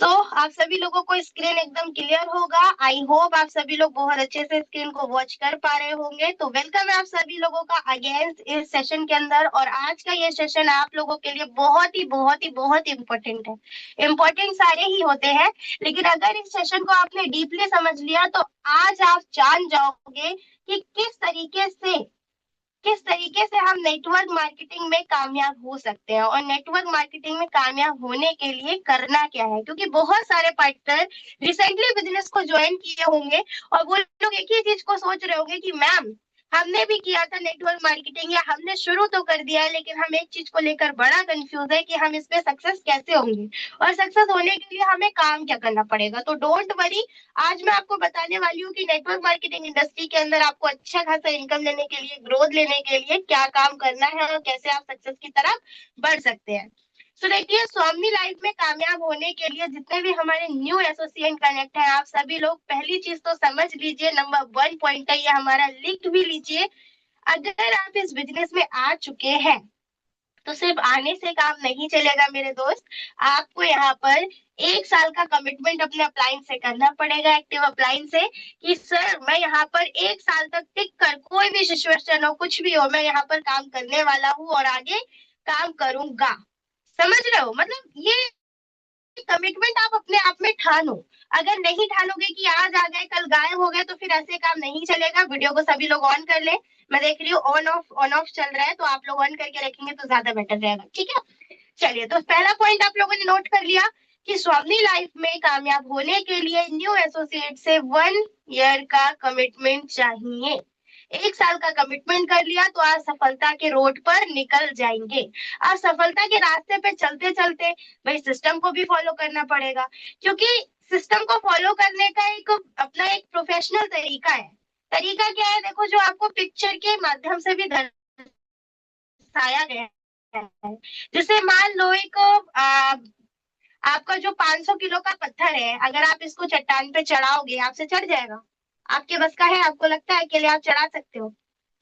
आप सभी लोगों को स्क्रीन एकदम क्लियर होगा। आई होप आप सभी लोग बहुत अच्छे से स्क्रीन को वॉच कर पा रहे होंगे। तो वेलकम है आप सभी लोगों का अगेन इस सेशन के अंदर। और आज का ये सेशन आप लोगों के लिए बहुत ही बहुत ही बहुत इंपॉर्टेंट है। इम्पोर्टेंट सारे ही होते हैं, लेकिन अगर इस सेशन को आपने डीपली समझ लिया तो आज आप जान जाओगे कि किस तरीके से हम नेटवर्क मार्केटिंग में कामयाब हो सकते हैं और नेटवर्क मार्केटिंग में कामयाब होने के लिए करना क्या है। क्योंकि बहुत सारे पार्टनर रिसेंटली बिजनेस को ज्वाइन किए होंगे और वो लोग एक ही चीज को सोच रहे होंगे कि मैम हमने भी किया था नेटवर्क मार्केटिंग या हमने शुरू तो कर दिया है, लेकिन हम एक चीज को लेकर बड़ा कंफ्यूज है कि हम इसमें सक्सेस कैसे होंगे और सक्सेस होने के लिए हमें काम क्या करना पड़ेगा। तो डोंट वरी, आज मैं आपको बताने वाली हूँ कि नेटवर्क मार्केटिंग इंडस्ट्री के अंदर आपको अच्छा खासा इनकम लेने के लिए, ग्रोथ लेने के लिए क्या काम करना है और कैसे आप सक्सेस की तरफ बढ़ सकते हैं। तो देखिए, स्वामी लाइफ में कामयाब होने के लिए जितने भी हमारे न्यू एसोसिएट कनेक्ट हैं, आप सभी लोग पहली चीज तो समझ लीजिए, नंबर 1 पॉइंट है ये हमारा, लिख भी लीजिए। अगर आप इस बिजनेस में आ चुके हैं तो सिर्फ आने से काम नहीं चलेगा मेरे दोस्त। आपको यहाँ पर 1 साल का कमिटमेंट अपने अपलाइन से करना पड़ेगा, एक्टिव अपलाइन से, कि सर मैं यहाँ पर 1 साल तक टिक कर, कोई भी सिचुएशन हो कुछ भी हो, मैं यहाँ पर काम करने वाला हूँ और आगे काम करूंगा। समझ रहे हो? मतलब ये कमिटमेंट आप अपने आप में ठानो। अगर नहीं ठानोगे कि आज आ गए कल गायब हो गए तो फिर ऐसे काम नहीं चलेगा। वीडियो को सभी लोग ऑन कर ले। मैं देख रही हूँ ऑन ऑफ चल रहा है, तो आप लोग ऑन करके रखेंगे तो ज्यादा बेटर रहेगा। ठीक है, चलिए, तो पहला पॉइंट आप लोगों ने नोट कर लिया कि स्वामी लाइफ में कामयाब होने के लिए न्यू एसोसिएट से 1 ईयर का कमिटमेंट चाहिए। 1 साल का कमिटमेंट कर लिया तो आज सफलता के रोड पर निकल जाएंगे। आज सफलता के रास्ते पे चलते चलते भाई सिस्टम को भी फॉलो करना पड़ेगा, क्योंकि सिस्टम को फॉलो करने का एक अपना एक प्रोफेशनल तरीका है। तरीका क्या है? देखो, जो आपको पिक्चर के माध्यम से भी दर्शाया गया है। जैसे मान लो एक आपका जो 500 किलो का पत्थर है, अगर आप इसको चट्टान पे चढ़ाओगे, आपसे चढ़ जाएगा? आपके बस का है? आपको लगता है अकेले आप चढ़ा सकते हो?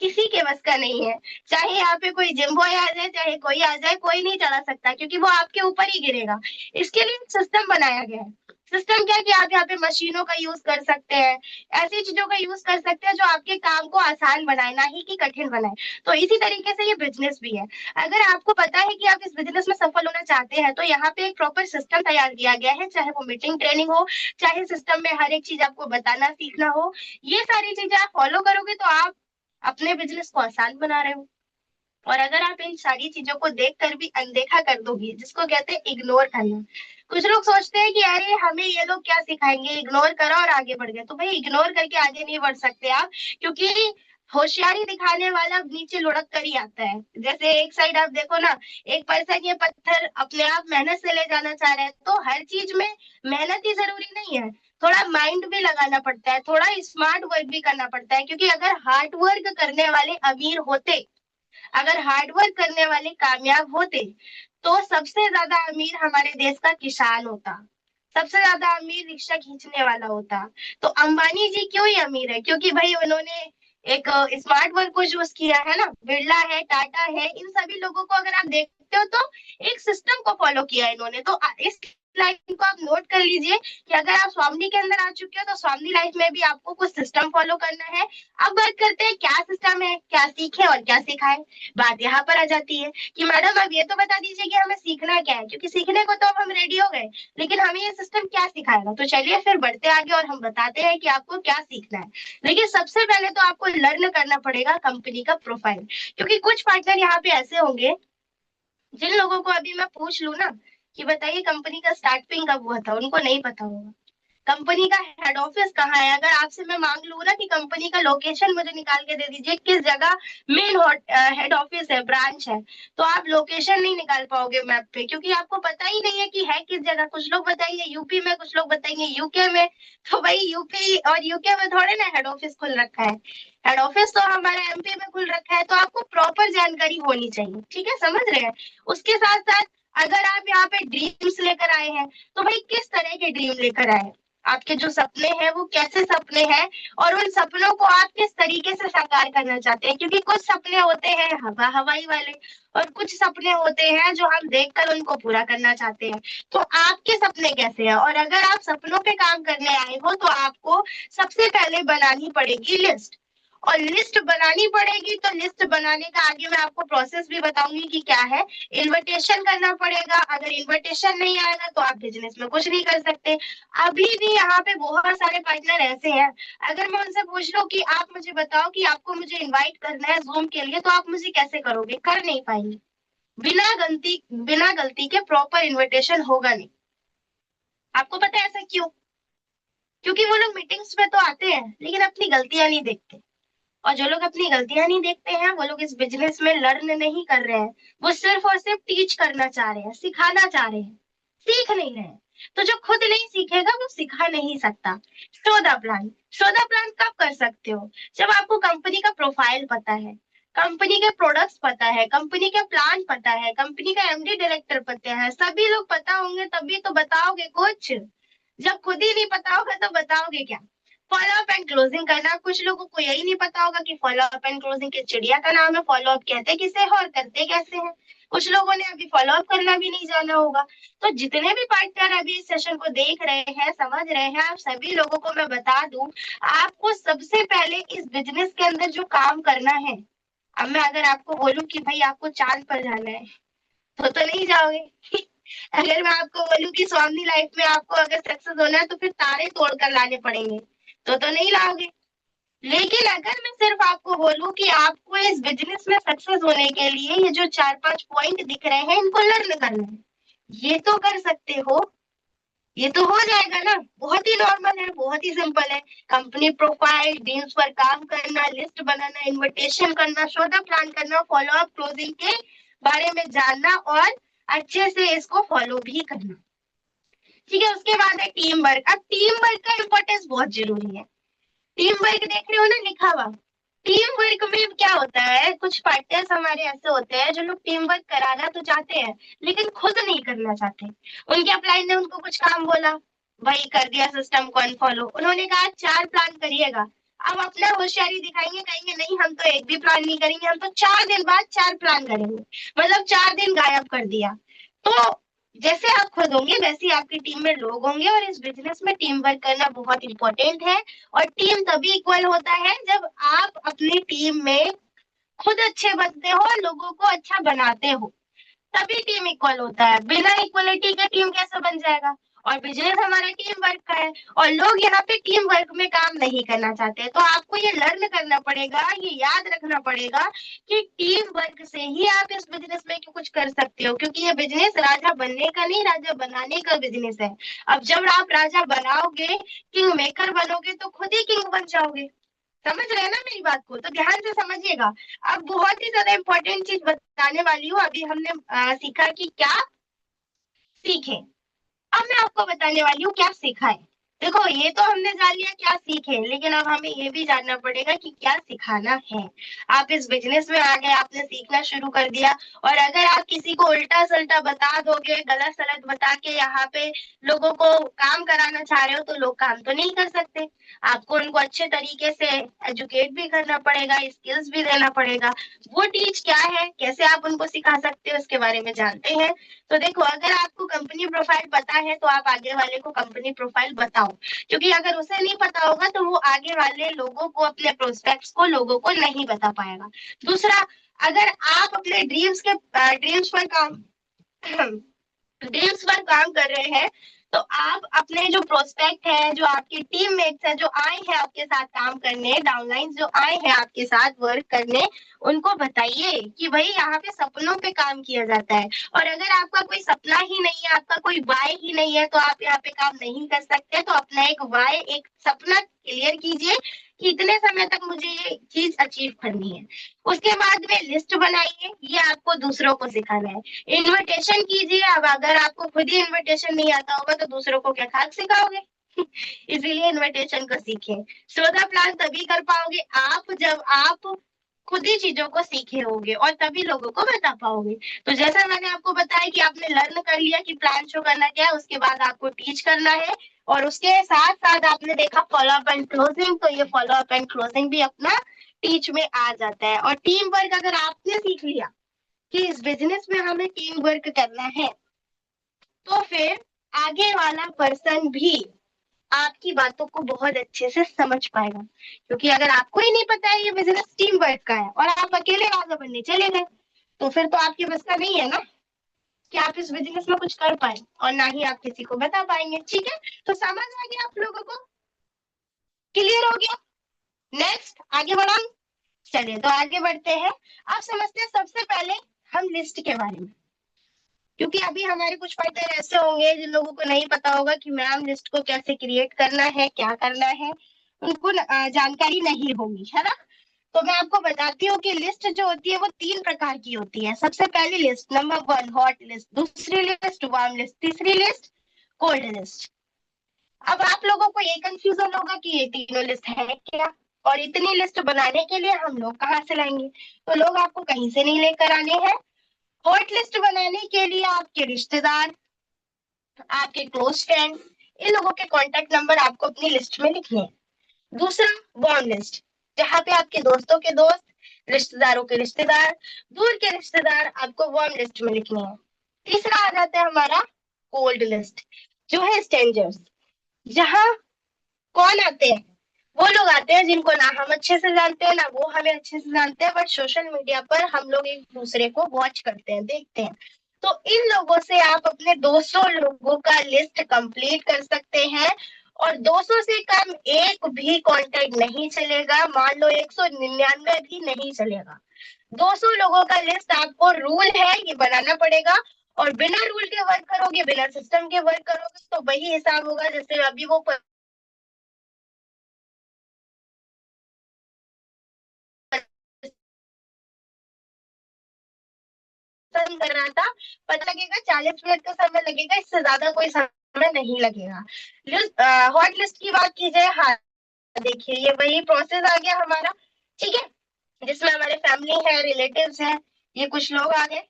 किसी के बस का नहीं है। चाहे यहाँ पे कोई जिम बॉय आ जाए, चाहे कोई आ जाए, कोई नहीं चढ़ा सकता, क्योंकि वो आपके ऊपर ही गिरेगा। इसके लिए सिस्टम बनाया गया है। सिस्टम क्या है कि आप यहाँ पे मशीनों का यूज कर सकते हैं, ऐसी चीजों का यूज कर सकते हैं जो आपके काम को आसान बनाए, ना ही कि कठिन बनाए। तो इसी तरीके से ये बिजनेस भी है। अगर आपको पता है कि आप इस बिजनेस में सफल होना चाहते हैं तो यहाँ पे एक प्रॉपर सिस्टम तैयार किया गया है, चाहे वो मीटिंग ट्रेनिंग हो, चाहे सिस्टम में हर एक चीज आपको बताना सीखना हो। ये सारी चीजें आप फॉलो करोगे तो आप अपने बिजनेस को आसान बना रहे हो। और अगर आप इन सारी चीजों को देख कर भी अनदेखा कर दोगे, जिसको कहते हैं इग्नोर करना। कुछ लोग सोचते हैं कि अरे हमें ये लोग क्या सिखाएंगे, इग्नोर करा और आगे बढ़ गए। तो भाई इग्नोर करके आगे नहीं बढ़ सकते आप, क्योंकि होशियारी दिखाने वाला नीचे लुढ़क कर ही आता है। जैसे एक साइड आप देखो ना, एक पर्सन ये पत्थर अपने आप मेहनत से ले जाना चाह रहे हैं, तो हर चीज में मेहनत ही जरूरी नहीं है, थोड़ा माइंड भी लगाना पड़ता है, थोड़ा स्मार्ट वर्क भी करना पड़ता है। क्योंकि अगर हार्ड वर्क करने वाले अमीर होते, अगर हार्डवर्क करने वाले कामयाब होते, तो सबसे ज्यादा अमीर हमारे देश का किसान होता, सबसे ज्यादा अमीर रिक्शा खींचने वाला होता। तो अंबानी जी क्यों ही अमीर है? क्योंकि भाई उन्होंने एक स्मार्ट वर्क को चूज किया है ना। बिरला है, टाटा है, इन सभी लोगों को अगर आप देखते हो तो एक सिस्टम को फॉलो किया है इन्होंने। तो इस लाइन को आप नोट कर लीजिए कि अगर आप स्वामी के अंदर आ चुके हो तो स्वामी लाइफ में भी आपको कुछ सिस्टम फॉलो करना है। अब बात करते हैं क्या सिस्टम है, क्या सीखे और क्या सिखाए। बात यहाँ पर आ जाती है कि मैडम अब ये तो बता दीजिए कि हमें सीखना क्या है, क्योंकि सीखने को तो अब हम रेडी हो गए, लेकिन हमें ये सिस्टम क्या सिखाएगा। तो चलिए फिर बढ़ते आगे और हम बताते हैं कि आपको क्या सीखना है। लेकिन सबसे पहले तो आपको लर्न करना पड़ेगा कंपनी का प्रोफाइल, क्योंकि कुछ पार्टनर यहाँ पे ऐसे होंगे जिन लोगों को अभी मैं पूछ लूं ना कि बताइए कंपनी का स्टार्टिंग कब हुआ था, उनको नहीं पता होगा। कंपनी का हेड ऑफिस कहाँ है, अगर आपसे मैं मांग लूँ ना कि कंपनी का लोकेशन मुझे निकाल के दे दीजिए, किस जगह मेन हेड ऑफिस है, ब्रांच है, तो आप लोकेशन नहीं निकाल पाओगे मैप पे, क्योंकि आपको पता ही नहीं है कि है किस जगह। कुछ लोग बताएंगे यूपी में, कुछ लोग बताएंगे यूके में। तो भाई यूपी और यूके में थोड़े ना हेड ऑफिस खुल रखा है, हेड ऑफिस तो हमारा एमपी में खुल रखा है। तो आपको प्रॉपर जानकारी होनी चाहिए, ठीक है, समझ रहे हैं? उसके साथ साथ अगर आप यहाँ पे ड्रीम्स लेकर आए हैं तो भाई किस तरह के ड्रीम लेकर आए हैं? आपके जो सपने हैं वो कैसे सपने हैं, और उन सपनों को आप किस तरीके से साकार करना चाहते हैं। क्योंकि कुछ सपने होते हैं हवाई वाले, और कुछ सपने होते हैं जो हम देखकर उनको पूरा करना चाहते हैं। तो आपके सपने कैसे हैं, और अगर आप सपनों पे काम करने आए हो तो आपको सबसे पहले बनानी पड़ेगी लिस्ट। और लिस्ट बनानी पड़ेगी, तो लिस्ट बनाने का आगे मैं आपको प्रोसेस भी बताऊंगी कि क्या है। इन्विटेशन करना पड़ेगा, अगर इन्विटेशन नहीं आएगा तो आप बिजनेस में कुछ नहीं कर सकते। अभी भी यहाँ पे बहुत सारे पार्टनर ऐसे हैं, अगर मैं उनसे पूछ लूं कि आप मुझे बताओ कि आपको मुझे इनवाइट करना है जूम के लिए, तो आप मुझे कैसे करोगे, कर नहीं पाएंगे। बिना गलती के प्रॉपर इन्विटेशन होगा नहीं। आपको पता है ऐसा क्यों? क्योंकि वो लोग मीटिंग्स में तो आते हैं लेकिन अपनी गलतियां नहीं देखते। और जो लोग अपनी गलतियां नहीं देखते हैं वो लोग इस बिजनेस में लर्न नहीं कर रहे हैं, वो सिर्फ और सिर्फ टीच करना चाह रहे हैं, सिखाना चाह रहे हैं, सीख नहीं रहे हैं। तो जो खुद नहीं सीखेगा वो सिखा नहीं सकता। Show the plan. Show the plan कब कर सकते हो? जब आपको कंपनी का प्रोफाइल पता है, कंपनी के प्रोडक्ट्स पता है, कंपनी के प्लान पता है, कंपनी का एमडी डायरेक्टर पता है, सभी लोग पता होंगे तभी तो बताओगे कुछ। जब खुद ही नहीं पता होगा तो बताओगे क्या? फॉलो अप एंड क्लोजिंग करना, कुछ लोगों को यही नहीं पता होगा कि फॉलो अप एंड क्लोजिंग की चिड़िया का नाम है, फॉलो अप कहते किसे है और करते कैसे हैं। कुछ लोगों ने अभी फॉलो अप करना भी नहीं जाना होगा। तो जितने भी पार्टनर अभी इस सेशन को देख रहे हैं, समझ रहे हैं, आप सभी लोगों को मैं बता दूं, आपको सबसे पहले इस बिजनेस के अंदर जो काम करना है। अब मैं अगर आपको बोलूं कि भाई आपको चांद पर जाना है तो नहीं जाओगे। अगर मैं आपको बोलूं कि स्वामी लाइफ में आपको अगर सक्सेस होना है तो फिर तारे तोड़कर लाने पड़ेंगे, तो नहीं लाओगे। लेकिन अगर मैं सिर्फ आपको बोलूं कि आपको इस बिजनेस में सक्सेस होने के लिए ये जो 4-5 पॉइंट दिख रहे हैं इनको लर्न करना है, ये तो कर सकते हो, ये तो हो जाएगा ना। बहुत ही नॉर्मल है, बहुत ही सिंपल है। कंपनी प्रोफाइल, डील्स पर काम करना, लिस्ट बनाना, इन्विटेशन करना, शो द प्लान करना, फॉलो अप क्लोजिंग के बारे में जानना और अच्छे से इसको फॉलो भी करना। ठीक है, उसके बाद है टीम वर्क। अब टीम वर्क का इंपॉर्टेंस बहुत जरूरी है। टीम वर्क देख रहे हो ना लिखा हुआ, टीम वर्क में क्या होता है, कुछ पार्टनर्स हमारे ऐसे होते हैं जो लोग टीम वर्क कराना तो चाहते हैं लेकिन खुद नहीं करना चाहते। उनके अपलाइन ने उनको कुछ काम बोला, वही कर दिया, सिस्टम को अनफॉलो। उन्होंने कहा 4 प्लान करिएगा, अब अपना होशियारी दिखाएंगे, कहेंगे नहीं हम तो एक भी प्लान नहीं करेंगे, हम तो 4 दिन बाद 4 प्लान करेंगे, मतलब 4 दिन गायब कर दिया। तो जैसे आप खुद होंगे वैसे ही आपकी टीम में लोग होंगे, और इस बिजनेस में टीम वर्क करना बहुत इंपॉर्टेंट है। और टीम तभी इक्वल होता है जब आप अपनी टीम में खुद अच्छे बनते हो, लोगों को अच्छा बनाते हो, तभी टीम इक्वल होता है। बिना इक्वलिटी के टीम कैसे बन जाएगा? और बिजनेस हमारा टीम वर्क का है, और लोग यहाँ पे टीम वर्क में काम नहीं करना चाहते। तो आपको ये लर्न करना पड़ेगा, ये याद रखना पड़ेगा कि टीम वर्क से ही आप इस बिजनेस में कुछ कर सकते हो। क्योंकि ये बिजनेस राजा बनने का नहीं, राजा बनाने का बिजनेस है। अब जब आप राजा बनाओगे, किंग मेकर बनोगे, तो खुद ही किंग बन जाओगे। समझ रहे हैं ना मेरी बात को? तो ध्यान से समझिएगा। अब बहुत ही ज्यादा इंपॉर्टेंट चीज बताने वाली हूँ। अभी हमने सीखा कि क्या सीखे, अब मैं आपको बताने वाली हूँ क्या सीखा है। देखो, ये तो हमने जान लिया क्या सीखे, लेकिन अब हमें ये भी जानना पड़ेगा कि क्या सिखाना है। आप इस बिजनेस में आ गए, आपने सीखना शुरू कर दिया, और अगर आप किसी को उल्टा सल्टा बता दोगे, गलत सलत बता के यहाँ पे लोगों को काम कराना चाह रहे हो, तो लोग काम तो नहीं कर सकते। आपको उनको अच्छे तरीके से एजुकेट भी करना पड़ेगा, स्किल्स भी देना पड़ेगा। वो टीच क्या है, कैसे आप उनको सिखा सकते हो, इसके बारे में जानते हैं। तो देखो, अगर आपको कंपनी प्रोफाइल पता है तो आप आगे वाले को कंपनी प्रोफाइल बताओ, क्योंकि अगर उसे नहीं पता होगा तो वो आगे वाले लोगों को, अपने प्रोस्पेक्ट्स को, लोगों को नहीं बता पाएगा। दूसरा, अगर आप अपने ड्रीम्स पर काम ड्रीम्स पर काम कर रहे हैं, तो आप अपने जो प्रोस्पेक्ट है, जो आपके टीममेट्स है, जो आए हैं आपके साथ काम करने, डाउनलाइन जो आए हैं आपके साथ वर्क करने, उनको बताइए कि भाई यहाँ पे सपनों पे काम किया जाता है। और अगर आपका कोई सपना ही नहीं है, आपका कोई वाई ही नहीं है, तो आप यहाँ पे काम नहीं कर सकते। तो अपना एक वाई, एक सपना क्लियर कीजिए कि इतने समय तक मुझे ये चीज अचीव करनी है। उसके बाद में लिस्ट बनाइए, ये आपको दूसरों को सिखाना है। इन्विटेशन कीजिए। अब अगर आपको खुद ही इन्विटेशन नहीं आता होगा तो दूसरों को क्या खाक सिखाओगे? इसीलिए इन्विटेशन को सीखें। सो द प्लान तभी कर पाओगे आप जब आप खुद ही चीजों को सीखे होगे और तभी लोगों को बता पाओगे। तो जैसा मैंने आपको बताया कि आपने लर्न कर लिया कि प्लान शो करना क्या है, उसके बाद आपको टीच करना है, और उसके साथ साथ आपने देखा फॉलो अप एंड क्लोजिंग, तो ये फॉलो अप एंड क्लोजिंग भी अपना टीच में आ जाता है। और टीम वर्क अगर आपने सीख लिया कि इस बिजनेस में हमें टीम वर्क करना है, तो फिर आगे वाला पर्सन भी आपकी बातों को बहुत अच्छे से समझ पाएगा। क्योंकि अगर आपको ही नहीं पता है ये बिजनेस टीम वर्क का है और आप अकेले आगे बढ़ने चले गए, तो फिर तो आपके बस का नहीं है ना कि आप इस बिजनेस में कुछ कर पाए, और ना ही आप किसी को बता पाएंगे। ठीक है, तो समझ आ गया आप लोगों को? क्लियर हो गया? नेक्स्ट आगे बढ़ा। चलिए तो आगे बढ़ते हैं। आप समझते हैं सबसे पहले हम लिस्ट के बारे में, क्योंकि अभी हमारे कुछ पार्टनर ऐसे होंगे जिन लोगों को नहीं पता होगा कि मैम लिस्ट को कैसे क्रिएट करना है, क्या करना है, उनको जानकारी नहीं होगी, है ना। तो मैं आपको बताती हूँ कि लिस्ट जो होती है वो 3 प्रकार की होती है। सबसे पहली लिस्ट नंबर 1 हॉट लिस्ट, दूसरी लिस्ट वार्म लिस्ट, तीसरी लिस्ट कोल्ड लिस्ट। अब आप लोगों को ये कंफ्यूजन होगा कि ये तीनों लिस्ट है क्या, और इतनी लिस्ट बनाने के लिए हम लोग कहाँ से लाएंगे। तो लोग आपको कहीं से नहीं लेकर आने हैं। हॉट लिस्ट बनाने के लिए आपके रिश्तेदार, आपके क्लोज फ्रेंड, इन लोगों के कॉन्टेक्ट नंबर आपको अपनी लिस्ट में लिखने हैं। दूसरा वार्म लिस्ट, जहाँ पे आपके दोस्तों के दोस्त, रिश्तेदारों के रिश्तेदार, दूर के रिश्तेदार आपको वार्म लिस्ट में लिखने हैं। तीसरा आ जाता है हमारा कोल्ड लिस्ट, जो है स्ट्रेंजर्स, जहाँ कौन आते हैं, वो लोग आते हैं जिनको ना हम अच्छे से जानते हैं ना वो हमें अच्छे से जानते हैं, बट सोशल मीडिया पर हम लोग एक दूसरे को वॉच करते हैं, देखते हैं। तो इन लोगों से आप अपने 200 लोगों का लिस्ट कंप्लीट कर सकते हैं, और 200 से कम एक भी कांटेक्ट नहीं चलेगा, मान लो 199 भी नहीं चलेगा। 200 लोगों का लिस्ट आपको रूल है ये बनाना पड़ेगा, और बिना रूल के वर्क करोगे, बिना सिस्टम के वर्क करोगे, तो वही हिसाब होगा जैसे अभी वो पसंद कर रहा था। पता लगेगा 40 मिनट का समय लगेगा, इससे ज्यादा कोई समय नहीं लगेगा। हॉट लिस्ट की बात की जाए, हाँ देखिए ये वही प्रोसेस आ गया हमारा, ठीक है, जिसमें हमारे फैमिली है, रिलेटिव्स है, ये कुछ लोग आ गए।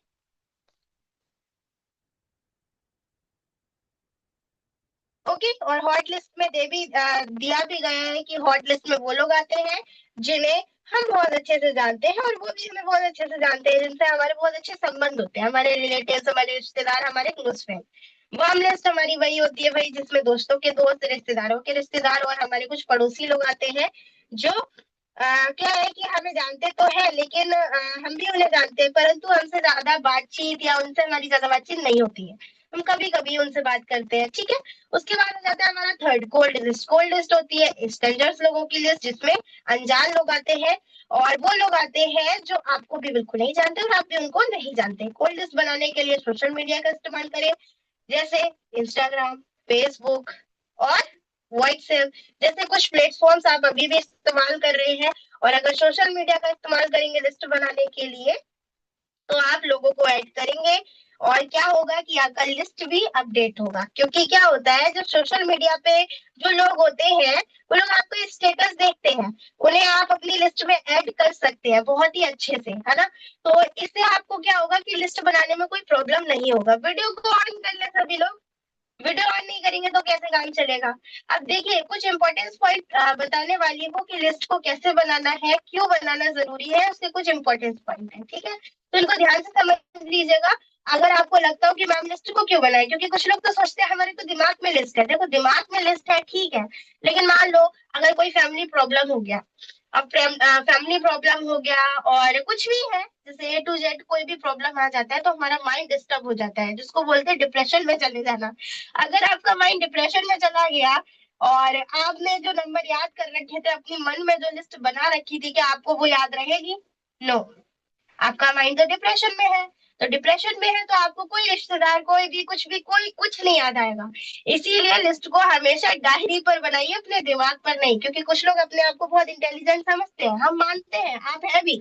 ओके, और हॉट लिस्ट में दिया भी गया है कि हॉट लिस्ट में वो लोग आते हैं जिन्हें हम बहुत अच्छे से जानते हैं, और वो भी हमें बहुत अच्छे से जानते हैं, जिनसे हमारे बहुत अच्छे संबंध होते हैं, हमारे रिलेटिव्स, हमारे रिश्तेदार, हमारे क्लोज फ्रेंड। वार्म लिस्ट हमारी वही होती है भाई, जिसमें दोस्तों के दोस्त, रिश्तेदारों के रिश्तेदार और हमारे कुछ पड़ोसी लोग आते हैं, जो क्या है कि हमें जानते तो है, लेकिन हम भी उन्हें जानते हैं, परंतु हमसे ज्यादा बातचीत या उनसे हमारी ज्यादा बातचीत नहीं होती है, हम कभी कभी उनसे बात करते हैं, ठीक है। उसके बाद आ जाता है हमारा third cold list. Cold list होती है स्ट्रेंजर्स लोगों की लिस्ट, जिसमें अनजान लोग आते हैं, और वो लोग आते हैं जो आपको भी बिल्कुल नहीं जानते और आप भी उनको नहीं जानते। कोल्ड लिस्ट बनाने के लिए सोशल मीडिया का इस्तेमाल करें, जैसे इंस्टाग्राम, फेसबुक और व्हाट्सएप जैसे कुछ प्लेटफॉर्म्स आप अभी भी इस्तेमाल कर रहे हैं। और अगर सोशल मीडिया का इस्तेमाल करेंगे लिस्ट बनाने के लिए, तो आप लोगों को ऐड करेंगे, और क्या होगा कि आपका लिस्ट भी अपडेट होगा। क्योंकि क्या होता है, जब सोशल मीडिया पे जो लोग होते हैं वो लोग आपका स्टेटस देखते हैं, उन्हें आप अपनी लिस्ट में ऐड कर सकते हैं बहुत ही अच्छे से, है ना। तो इससे आपको क्या होगा कि लिस्ट बनाने में कोई प्रॉब्लम नहीं होगा। वीडियो को ऑन कर ले सभी लोग, वीडियो ऑन नहीं करेंगे तो कैसे काम चलेगा। अब देखिए कुछ इंपॉर्टेंट पॉइंट बताने वाली हूँ कि लिस्ट को कैसे बनाना है, क्यों बनाना जरूरी है, उसके कुछ इंपॉर्टेंट पॉइंट है, ठीक है, तो इनको ध्यान से समझ लीजिएगा। अगर आपको लगता हो कि मैम लिस्ट को क्यों बनाए, क्योंकि कुछ लोग तो सोचते हैं हमारे तो दिमाग में लिस्ट है। देखो दिमाग में लिस्ट है ठीक है, लेकिन मान लो अगर कोई फैमिली प्रॉब्लम हो गया, अब फैमिली प्रॉब्लम हो गया और कुछ भी है, जैसे A to Z कोई भी प्रॉब्लम आ जाता है, तो हमारा माइंड डिस्टर्ब हो जाता है, जिसको बोलते हैं डिप्रेशन में चले जाना। अगर आपका माइंड डिप्रेशन में चला गया और आपने जो नंबर याद कर रखे थे, अपनी मन में जो लिस्ट बना रखी थी, क्या आपको वो याद रहेगी? नो, आपका माइंड तो डिप्रेशन में है। तो डिप्रेशन में है तो आपको कोई रिश्तेदार, कोई भी कुछ भी, कोई कुछ नहीं याद आएगा। इसीलिए लिस्ट को हमेशा डायरी पर बनाइए, अपने दिमाग पर नहीं, क्योंकि कुछ लोग अपने आप को बहुत इंटेलिजेंट समझते हैं, हम मानते हैं, आप है भी,